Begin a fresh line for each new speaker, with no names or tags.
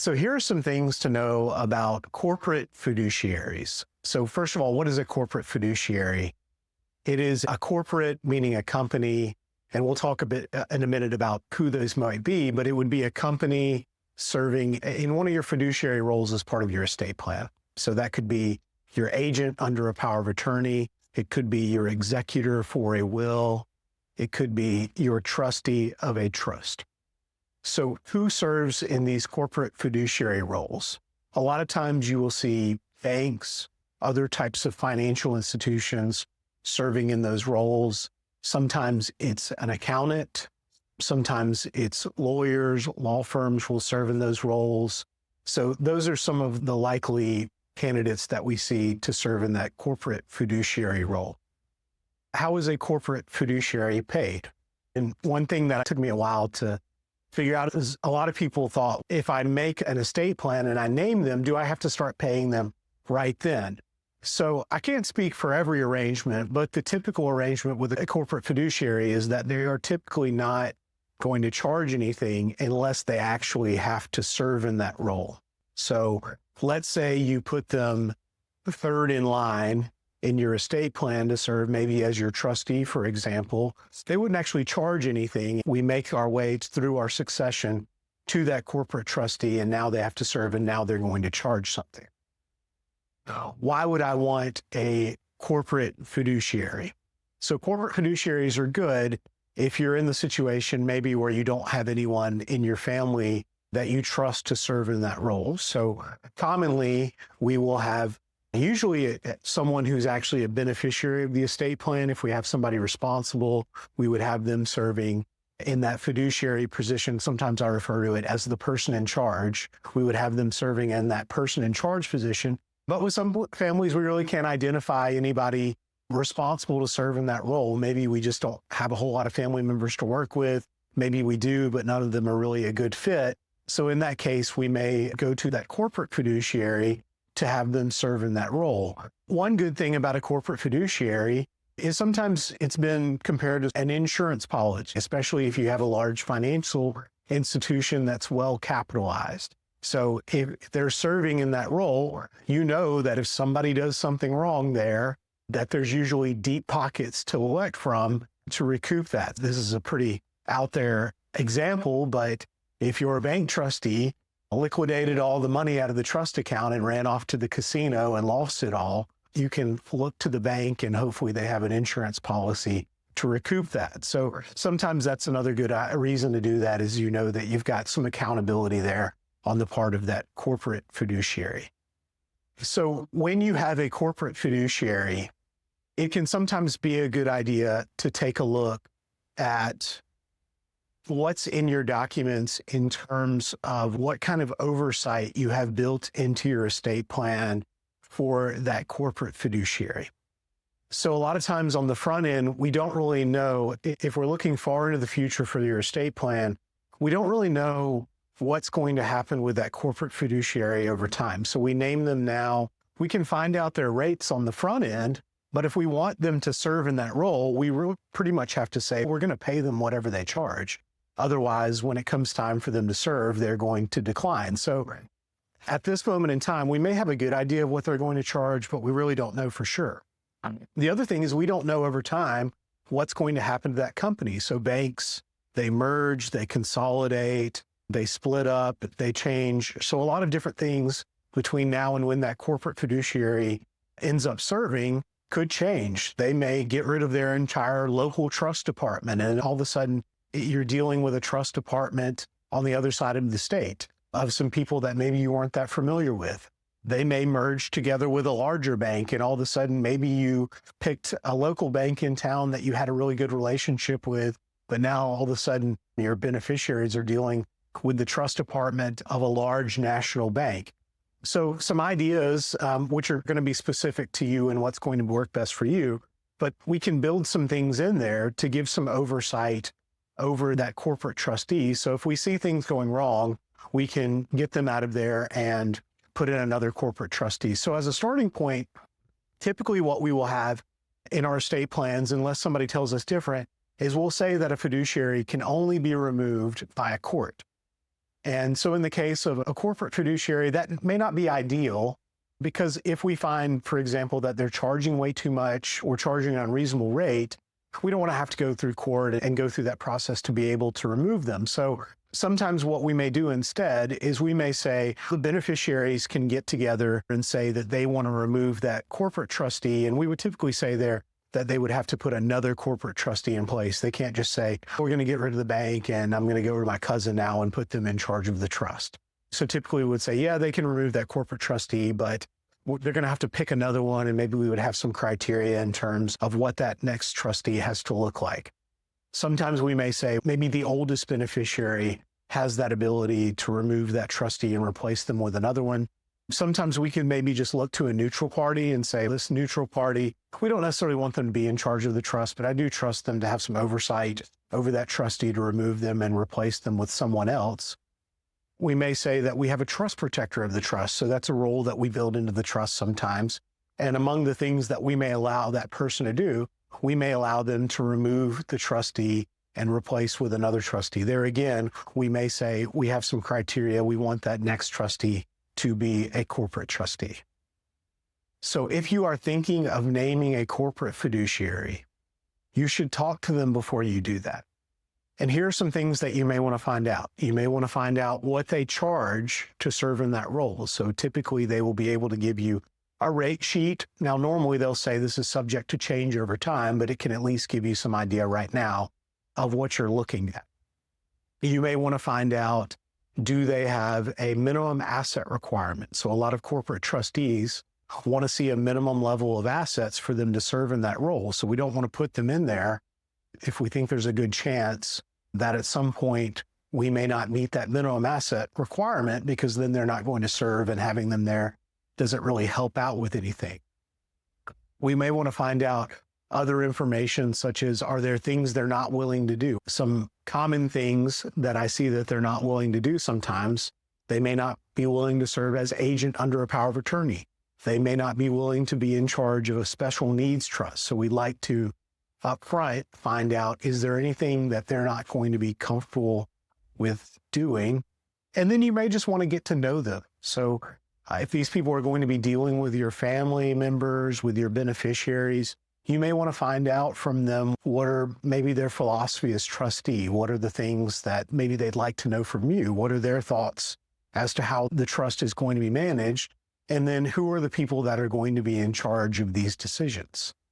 So here are some things to know about corporate fiduciaries. So first of all, what is a corporate fiduciary? It is a corporate, meaning a company, and we'll talk a bit in a minute about who those might be, but it would be a company serving in one of your fiduciary roles as part of your estate plan. So that could be your agent under a power of attorney. It could be your executor for a will. It could be your trustee of a trust. So who serves in these corporate fiduciary roles? A lot of times you will see banks, other types of financial institutions serving in those roles. Sometimes it's an accountant. Sometimes it's lawyers, law firms will serve in those roles. So those are some of the likely candidates that we see to serve in that corporate fiduciary role. How is a corporate fiduciary paid? And one thing that took me a while to figure out is a lot of people thought, if I make an estate plan and I name them, do I have to start paying them right then? So I can't speak for every arrangement, but the typical arrangement with a corporate fiduciary is that they are typically not going to charge anything unless they actually have to serve in that role. So let's say you put them third in line in your estate plan to serve maybe as your trustee, for example. They wouldn't actually charge anything. We make our way through our succession to that corporate trustee, and now they have to serve, and now they're going to charge something. Why would I want a corporate fiduciary? So corporate fiduciaries are good if you're in the situation maybe where you don't have anyone in your family that you trust to serve in that role. So commonly we will have usually someone who's actually a beneficiary of the estate plan. If we have somebody responsible, we would have them serving in that fiduciary position. Sometimes I refer to it as the person in charge. We would have them serving in that person in charge position. But with some families, we really can't identify anybody responsible to serve in that role. Maybe we just don't have a whole lot of family members to work with. Maybe we do, but none of them are really a good fit. So in that case, we may go to that corporate fiduciary to have them serve in that role. One good thing about a corporate fiduciary is sometimes it's been compared to an insurance policy, especially if you have a large financial institution that's well capitalized. So if they're serving in that role, you know that if somebody does something wrong there, that there's usually deep pockets to elect from to recoup that. This is a pretty out there example, but if you're a bank trustee, liquidated all the money out of the trust account and ran off to the casino and lost it all, you can look to the bank and hopefully they have an insurance policy to recoup that. So sometimes that's another good reason to do that, is you know that you've got some accountability there on the part of that corporate fiduciary. So when you have a corporate fiduciary, it can sometimes be a good idea to take a look at what's in your documents in terms of what kind of oversight you have built into your estate plan for that corporate fiduciary. So a lot of times on the front end, we don't really know, if we're looking far into the future for your estate plan, we don't really know what's going to happen with that corporate fiduciary over time. So we name them now. We can find out their rates on the front end, but if we want them to serve in that role, we pretty much have to say we're going to pay them whatever they charge. Otherwise, when it comes time for them to serve, they're going to decline. So at this moment in time, we may have a good idea of what they're going to charge, but we really don't know for sure. The other thing is we don't know over time what's going to happen to that company. So banks, they merge, they consolidate, they split up, they change. So a lot of different things between now and when that corporate fiduciary ends up serving could change. They may get rid of their entire local trust department, and all of a sudden you're dealing with a trust department on the other side of the state of some people that maybe you weren't that familiar with. They may merge together with a larger bank, and all of a sudden maybe you picked a local bank in town that you had a really good relationship with, but now all of a sudden your beneficiaries are dealing with the trust department of a large national bank. So some ideas, which are going to be specific to you and what's going to work best for you, but we can build some things in there to give some oversight over that corporate trustee. So if we see things going wrong, we can get them out of there and put in another corporate trustee. So as a starting point, typically what we will have in our estate plans, unless somebody tells us different, is we'll say that a fiduciary can only be removed by a court. And so in the case of a corporate fiduciary, that may not be ideal, because if we find, for example, that they're charging way too much or charging an unreasonable rate, we don't want to have to go through court and go through that process to be able to remove them. So sometimes what we may do instead is we may say the beneficiaries can get together and say that they want to remove that corporate trustee. And we would typically say there that they would have to put another corporate trustee in place. They can't just say, we're going to get rid of the bank and I'm going to go to my cousin now and put them in charge of the trust. So typically we would say, yeah, they can remove that corporate trustee, but they're going to have to pick another one. And maybe we would have some criteria in terms of what that next trustee has to look like. Sometimes we may say maybe the oldest beneficiary has that ability to remove that trustee and replace them with another one. Sometimes we can maybe just look to a neutral party and say, this neutral party, we don't necessarily want them to be in charge of the trust, but I do trust them to have some oversight over that trustee to remove them and replace them with someone else. We may say that we have a trust protector of the trust. So that's a role that we build into the trust sometimes. And among the things that we may allow that person to do, we may allow them to remove the trustee and replace with another trustee. There again, we may say we have some criteria. We want that next trustee to be a corporate trustee. So if you are thinking of naming a corporate fiduciary, you should talk to them before you do that. And here are some things that you may want to find out. You may want to find out what they charge to serve in that role. So typically they will be able to give you a rate sheet. Now, normally they'll say this is subject to change over time, but it can at least give you some idea right now of what you're looking at. You may want to find out, do they have a minimum asset requirement? So a lot of corporate trustees want to see a minimum level of assets for them to serve in that role. So we don't want to put them in there if we think there's a good chance that at some point we may not meet that minimum asset requirement, because then they're not going to serve, and having them there doesn't really help out with anything. We may want to find out other information, such as, are there things they're not willing to do? Some common things that I see that they're not willing to do sometimes: they may not be willing to serve as agent under a power of attorney. They may not be willing to be in charge of a special needs trust. So we'd like to upfront find out, is there anything that they're not going to be comfortable with doing? And then you may just want to get to know them. So if these people are going to be dealing with your family members, with your beneficiaries, you may want to find out from them what are maybe their philosophy as trustee. What are the things that maybe they'd like to know from you? What are their thoughts as to how the trust is going to be managed? And then who are the people that are going to be in charge of these decisions?